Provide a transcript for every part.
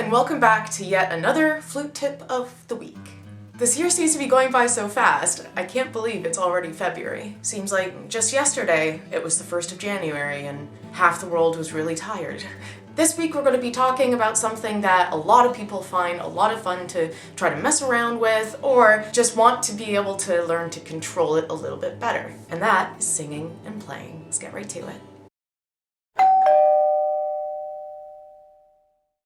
and welcome back to yet another flute tip of the week. This year seems to be going by so fast. I can't believe it's already February. Seems like just yesterday it was the 1st of January and half the world was really tired. This week we're going to be talking about something that a lot of people find a lot of fun to try to mess around with, or just want to be able to learn to control it a little bit better. And that is singing and playing. Let's get right to it.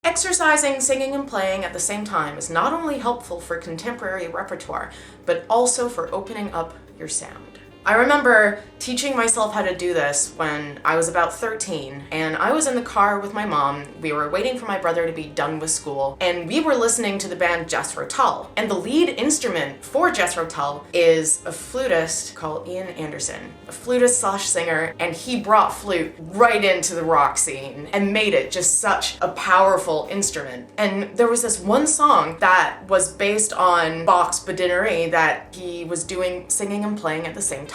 Exercising singing and playing at the same time is not only helpful for contemporary repertoire, but also for opening up your sound. I remember teaching myself how to do this when I was about 13, and I was in the car with my mom. We were waiting for my brother to be done with school, and we were listening to the band Jethro Tull. And the lead instrument for Jethro Tull is a flutist called Ian Anderson, a flutist/singer, and he brought flute right into the rock scene and made it just such a powerful instrument. And there was this one song that was based on Bach's Badinnerie that he was doing singing and playing at the same time.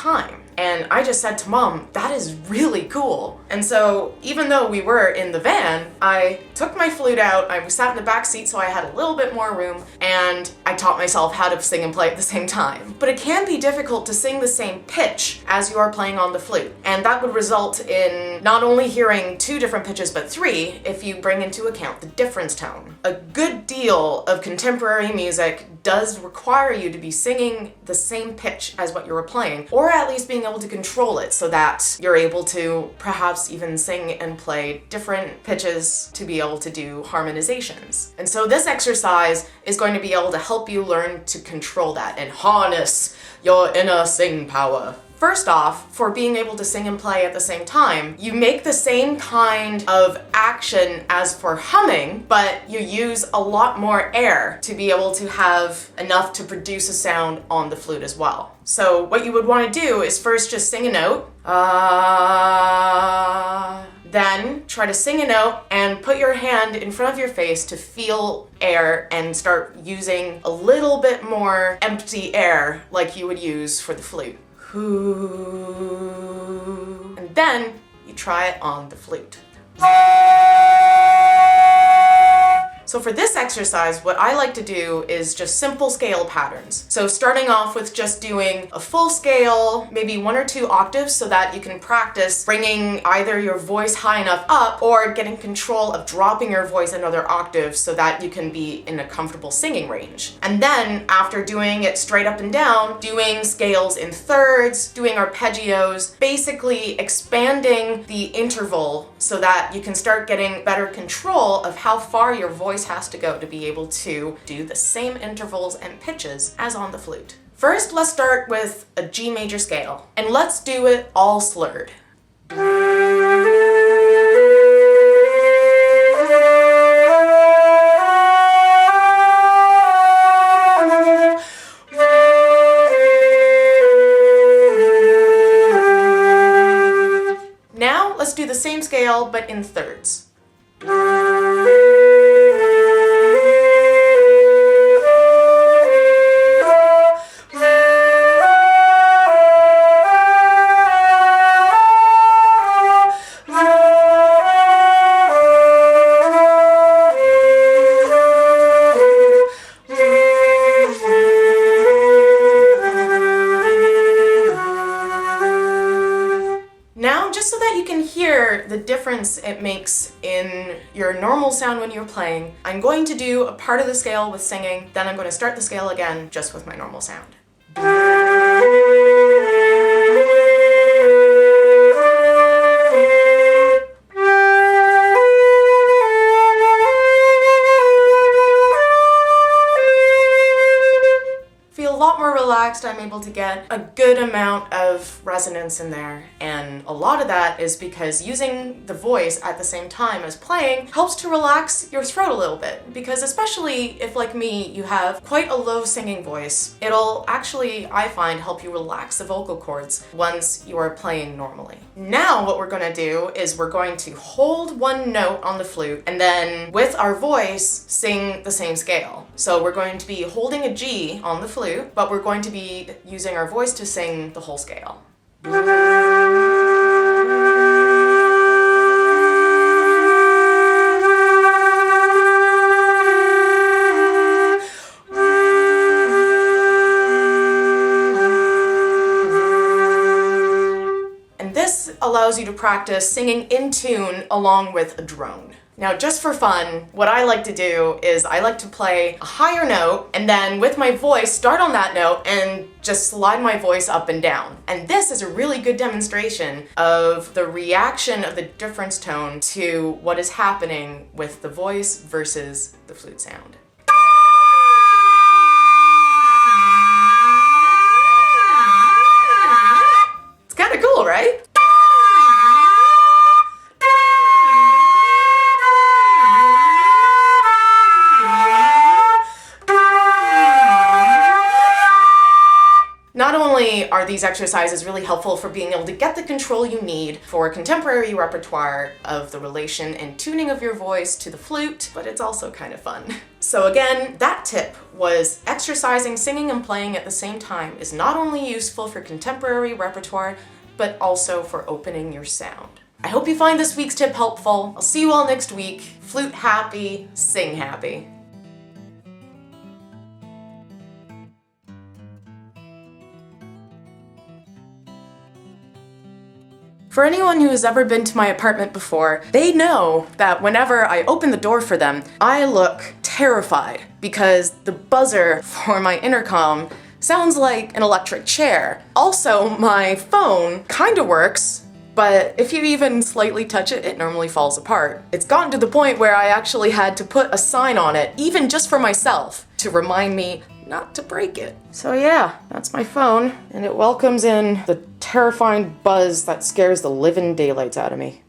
And I just said to Mom, that is really cool. And so even though we were in the van, I took my flute out, I sat in the back seat so I had a little bit more room, and I taught myself how to sing and play at the same time. But it can be difficult to sing the same pitch as you are playing on the flute. And that would result in not only hearing 2 different pitches, but 3 if you bring into account the difference tone. A good deal of contemporary music does require you to be singing the same pitch as what you were playing, or at least being able to control it so that you're able to perhaps even sing and play different pitches to be able to do harmonizations. And so this exercise is going to be able to help you learn to control that and harness your inner sing power. First off, for being able to sing and play at the same time, you make the same kind of action as for humming, but you use a lot more air to be able to have enough to produce a sound on the flute as well. So what you would want to do is first just sing a note, then try to sing a note and put your hand in front of your face to feel air and start using a little bit more empty air like you would use for the flute. And then you try it on the flute. So for this exercise, what I like to do is just simple scale patterns. So starting off with just doing a full scale, maybe 1 or 2 octaves, so that you can practice bringing either your voice high enough up or getting control of dropping your voice another octave so that you can be in a comfortable singing range. And then after doing it straight up and down, doing scales in thirds, doing arpeggios, basically expanding the interval so that you can start getting better control of how far your voice has to go to be able to do the same intervals and pitches as on the flute. First, let's start with a G major scale, and let's do it all slurred. Now, let's do the same scale, but in thirds. Now, just so that you can hear the difference it makes in your normal sound when you're playing, I'm going to do a part of the scale with singing, then I'm going to start the scale again just with my normal sound. Relaxed, I'm able to get a good amount of resonance in there, and a lot of that is because using the voice at the same time as playing helps to relax your throat a little bit, because especially if, like me, you have quite a low singing voice, it'll actually, I find, help you relax the vocal cords once you are playing normally. Now what we're going to do is we're going to hold one note on the flute and then with our voice sing the same scale. So we're going to be holding a G on the flute, but we're going to be using our voice to sing the whole scale. allows you to practice singing in tune along with a drone. Now, just for fun, what I like to do is I like to play a higher note and then with my voice start on that note and just slide my voice up and down. And this is a really good demonstration of the reaction of the difference tone to what is happening with the voice versus the flute sound. It's kind of cool, right? Not only are these exercises really helpful for being able to get the control you need for contemporary repertoire of the relation and tuning of your voice to the flute, but it's also kind of fun. So again, that tip was exercising, singing, and playing at the same time is not only useful for contemporary repertoire, but also for opening your sound. I hope you find this week's tip helpful. I'll see you all next week. Flute happy, sing happy. For anyone who has ever been to my apartment before, they know that whenever I open the door for them, I look terrified because the buzzer for my intercom sounds like an electric chair. Also, my phone kinda works, but if you even slightly touch it, it normally falls apart. It's gotten to the point where I actually had to put a sign on it, even just for myself, to remind me not to break it. So yeah, that's my phone, and it welcomes in the terrifying buzz that scares the living daylights out of me.